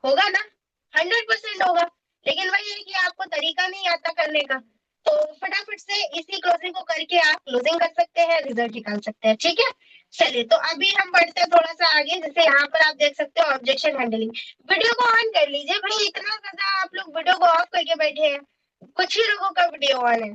होगा ना, 100% होगा। लेकिन वही है कि आपको तरीका नहीं आता करने का, तो फटाफट से इसी क्लोजिंग को करके आप क्लोजिंग कर सकते हैं, रिजल्ट निकाल सकते हैं। ठीक है, चलिए तो अभी हम बढ़ते हैं थोड़ा सा आगे। जैसे यहाँ पर आप देख सकते हो ऑब्जेक्शन हैंडलिंग। वीडियो को ऑन कर लीजिए भाई, इतना ज्यादा आप लोग वीडियो को ऑफ करके बैठे हैं, कुछ ही लोगों का वीडियो ऑन है।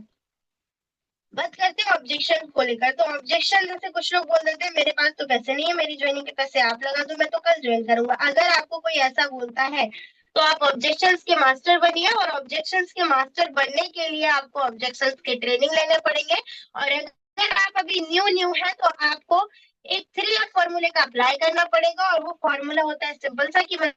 बात करते हैं ऑब्जेक्शन को लेकर। तो ऑब्जेक्शन जैसे कुछ लोग बोल देते हैं मेरे पास तो पैसे नहीं है, मेरी ज्वाइनिंग के पैसे आप लगा दो, मैं तो कल ज्वाइन करूंगा। अगर आपको कोई ऐसा बोलता है तो आप ऑब्जेक्शंस के मास्टर बनिए, और ऑब्जेक्शंस के मास्टर बनने के लिए आपको ऑब्जेक्शंस की ट्रेनिंग लेने पड़ेंगे। और अगर आप अभी न्यू न्यू है तो आपको एक 3 फॉर्मूले का अप्लाई करना पड़ेगा, और वो फॉर्मूला होता है सिंपल सा कि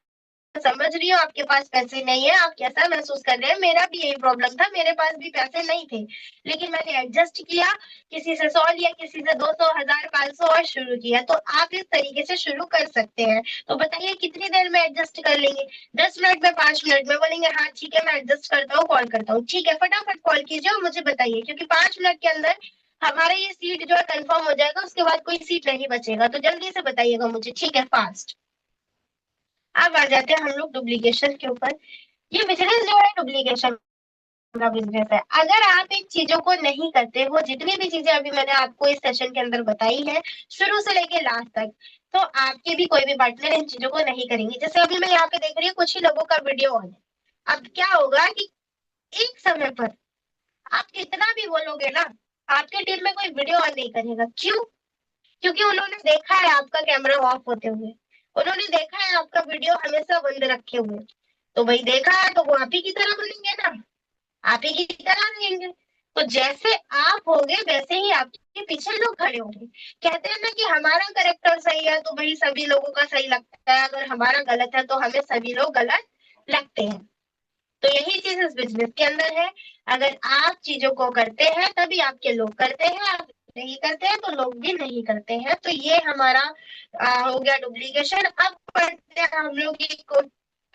समझ रही हूँ आपके पास पैसे नहीं है, आप कैसा महसूस कर रहे हैं, मेरा भी यही प्रॉब्लम था, मेरे पास भी पैसे नहीं थे, लेकिन मैंने एडजस्ट किया, किसी से 100 लिया, किसी से 200, 1000, 500 और शुरू किया। तो आप इस तरीके से शुरू कर सकते हैं। तो बताइए कितनी देर में एडजस्ट कर लेंगे? 10 मिनट में, 5 मिनट में? बोलेंगे हाँ ठीक है मैं एडजस्ट करता हूँ, कॉल करता हूँ। ठीक है, फटाफट कॉल कीजिए और मुझे बताइए, क्योंकि 5 मिनट के अंदर हमारा ये सीट जो है कंफर्म हो जाएगा, उसके बाद कोई सीट नहीं बचेगा। तो जल्दी से बताइएगा मुझे, ठीक है, फास्ट। अब आ जाते हैं हम लोग डुप्लीकेशन के ऊपर। ये बिजनेस जो है डुप्लीकेशन का बिजनेस है। अगर आप इन चीजों को नहीं करते हो, जितनी भी चीजें अभी मैंने आपको इस सेशन के अंदर बताई है शुरू से लेके लास्ट तक, तो आपके भी कोई भी पार्टनर इन चीजों को नहीं करेंगे। जैसे अभी मैं यहाँ पे देख रही हूँ कुछ ही लोगों का वीडियो ऑन है। अब क्या होगा कि एक समय पर आप कितना भी बोलोगे ना, आपके टीम में कोई वीडियो ऑन नहीं करेगा। क्यों? क्योंकि उन्होंने देखा है आपका कैमरा ऑफ होते हुए, उन्होंने देखा है आपका वीडियो हमेशा बंद रखे हुए। तो भाई देखा है तो वो आप ही की तरह बनेंगे ना, आप ही की तरह रहेंगे। तो जैसे आप होगे वैसे ही आपके पीछे लोग खड़े होंगे। कहते हैं ना कि हमारा करेक्टर सही है तो भाई सभी लोगों का सही लगता है, अगर हमारा गलत है तो हमें सभी लोग गलत लगते हैं। तो यही चीज इस बिजनेस के अंदर है। अगर आप चीजों को करते हैं तभी आपके लोग करते हैं, आप नहीं करते हैं तो लोग भी नहीं करते हैं। तो ये हमारा हो गया डुप्लीकेशन। अब पढ़ते हैं हम लोग एक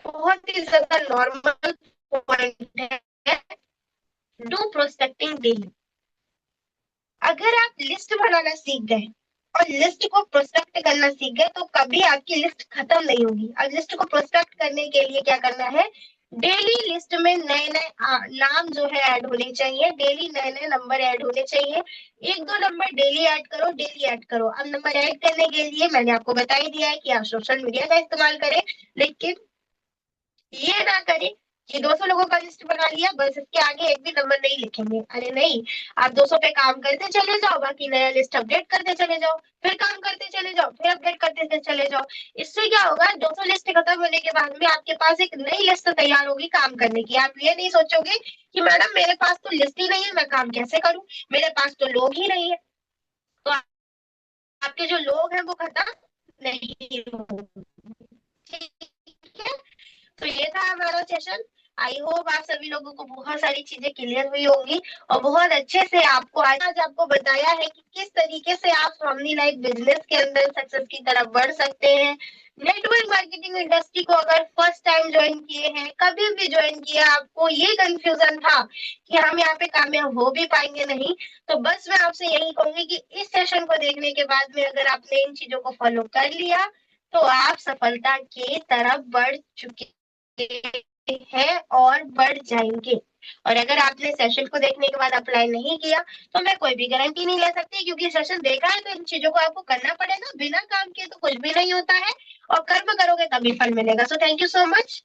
बहुत ही ज्यादा नॉर्मल पॉइंट है, डू प्रोस्पेक्टिंग डेली। अगर आप लिस्ट बनाना सीख गए और लिस्ट को प्रोस्पेक्ट करना सीख गए तो कभी आपकी लिस्ट खत्म नहीं होगी। अब लिस्ट को प्रोस्पेक्ट करने के लिए क्या करना है, डेली लिस्ट में नए नए नाम जो है ऐड होने चाहिए, डेली नए नए नंबर ऐड होने चाहिए। एक दो नंबर डेली ऐड करो, डेली ऐड करो। अब नंबर ऐड करने के लिए मैंने आपको बता ही दिया है कि आप सोशल मीडिया का इस्तेमाल करें, लेकिन ये ना करें कि 200 लोगों का लिस्ट बना लिया बस इसके आगे एक भी नंबर नहीं लिखेंगे। अरे नहीं, आप 200 पे काम करते चले जाओ, बाकी नया लिस्ट अपडेट करते चले जाओ, फिर काम करते चले जाओ, फिर अपडेट करते चले जाओ। इससे क्या होगा, 200 लिस्ट खत्म होने के बाद में आपके पास एक नई लिस्ट तैयार होगी काम करने की। आप ये नहीं सोचोगे कि मैडम मेरे पास तो लिस्ट ही नहीं है, मैं काम कैसे करूं, मेरे पास तो लोग ही नहीं है। तो आपके जो लोग हैं वो खत्म नहीं होंगे। ठीक है, तो ये था हमारा सेशन। आई होप आप सभी लोगों को बहुत सारी चीजें क्लियर हुई होंगी और बहुत अच्छे से आपको आज आपको बताया है कि किस तरीके से आप फैमिली लाइफ बिजनेस के अंदर सक्सेस की तरफ बढ़ सकते हैं। नेटवर्क मार्केटिंग इंडस्ट्री को अगर फर्स्ट टाइम ज्वाइन किए हैं, कभी भी ज्वाइन किया, आपको ये कंफ्यूजन था कि हम यहाँ पे कामयाब हो भी पाएंगे नहीं, तो बस मैं आपसे यही कहूंगी कि इस सेशन को देखने के बाद में अगर आपने इन चीजों को फॉलो कर लिया तो आप सफलता की तरफ बढ़ चुके हैं और बढ़ जाएंगे। और अगर आपने सेशन को देखने के बाद अप्लाई नहीं किया तो मैं कोई भी गारंटी नहीं ले सकती, क्योंकि सेशन देखा है तो इन चीजों को आपको करना पड़ेगा। बिना काम किए तो कुछ भी नहीं होता है, और कर्म करोगे तभी फल मिलेगा। So thank you so much.